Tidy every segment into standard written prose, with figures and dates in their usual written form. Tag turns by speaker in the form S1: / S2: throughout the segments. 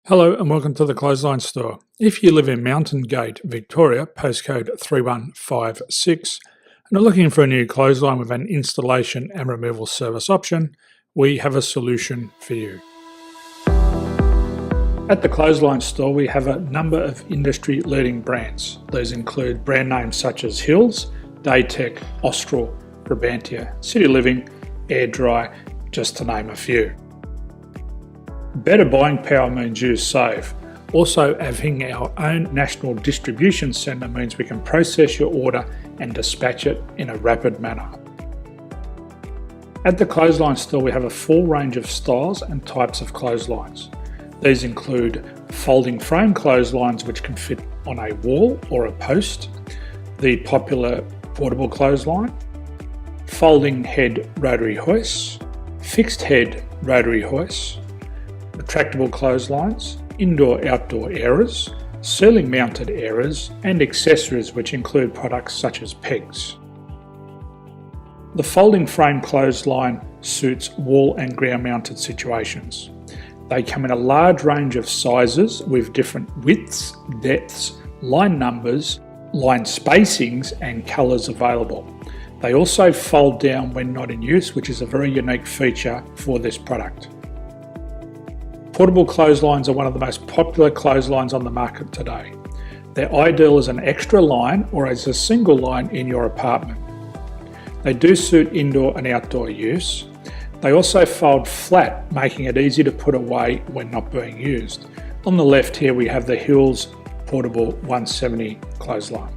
S1: Hello and welcome to the Clothesline Store. If you live in Mountain Gate, Victoria, postcode 3156, and are looking for a new clothesline with an installation and removal service option, we have a solution for you. At the Clothesline Store, we have a number of industry-leading brands. These include brand names such as Hills, Daytech, Austral, Brabantia, City Living, Air Dry, just to name a few. Better buying power means you save. Also, having our own national distribution centre means we can process your order and dispatch it in a rapid manner. At the Clothesline Store, we have a full range of styles and types of clotheslines. These include folding frame clotheslines which can fit on a wall or a post, the popular portable clothesline, folding head rotary hoists, fixed head rotary hoists, retractable clotheslines, indoor-outdoor airers, ceiling mounted airers, and accessories which include products such as pegs. The folding frame clothesline suits wall and ground mounted situations. They come in a large range of sizes with different widths, depths, line numbers, line spacings and colours available. They also fold down when not in use, which is a very unique feature for this product. Portable clotheslines are one of the most popular clotheslines on the market today. They're ideal as an extra line or as a single line in your apartment. They do suit indoor and outdoor use. They also fold flat, making it easy to put away when not being used. On the left here we have the Hills Portable 170 clothesline.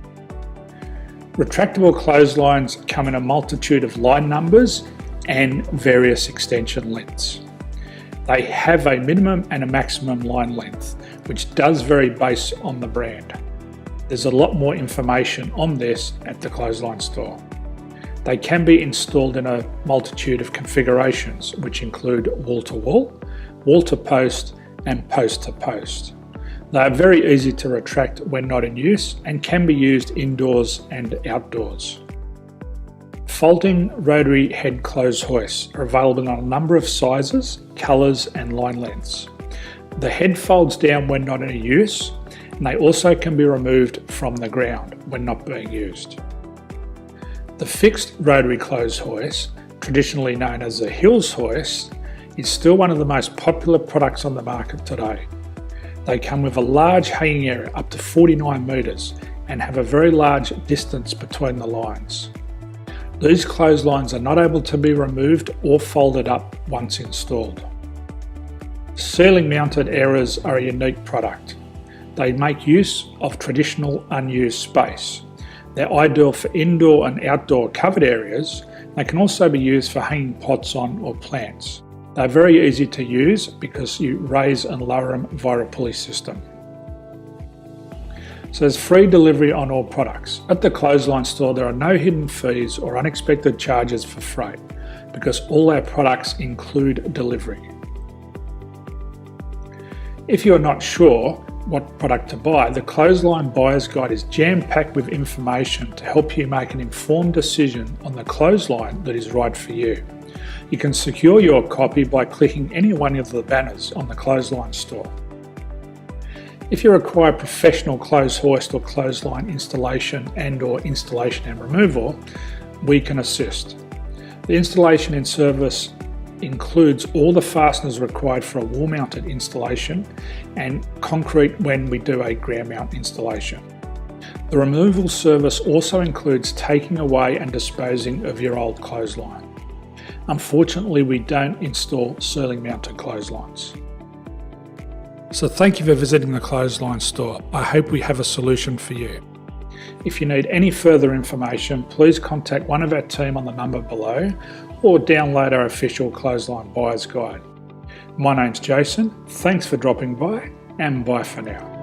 S1: Retractable clotheslines come in a multitude of line numbers and various extension lengths. They have a minimum and a maximum line length, which does vary based on the brand. There's a lot more information on this at the Clothesline Store. They can be installed in a multitude of configurations, which include wall-to-wall, wall-to-post, and post-to-post. They are very easy to retract when not in use and can be used indoors and outdoors. Folding rotary head clothes hoists are available in a number of sizes, colours and line lengths. The head folds down when not in use, and they also can be removed from the ground when not being used. The fixed rotary clothes hoist, traditionally known as the Hills hoist, is still one of the most popular products on the market today. They come with a large hanging area up to 49 metres and have a very large distance between the lines. These clotheslines are not able to be removed or folded up once installed. Ceiling mounted airers are a unique product. They make use of traditional unused space. They're ideal for indoor and outdoor covered areas. They can also be used for hanging pots on or plants. They're very easy to use because you raise and lower them via a pulley system. So there's free delivery on all products. At the Clothesline Store, there are no hidden fees or unexpected charges for freight because all our products include delivery. If you're not sure what product to buy, the Clothesline Buyer's Guide is jam-packed with information to help you make an informed decision on the clothesline that is right for you. You can secure your copy by clicking any one of the banners on the Clothesline Store. If you require professional clothes hoist or clothesline installation and/or installation and removal, we can assist. The installation and service includes all the fasteners required for a wall-mounted installation and concrete when we do a ground mount installation. The removal service also includes taking away and disposing of your old clothesline. Unfortunately, we don't install ceiling mounted clotheslines. So thank you for visiting the Clothesline Store. I hope we have a solution for you. If you need any further information, please contact one of our team on the number below or download our official Clothesline Buyer's Guide. My name's Jason, thanks for dropping by and bye for now.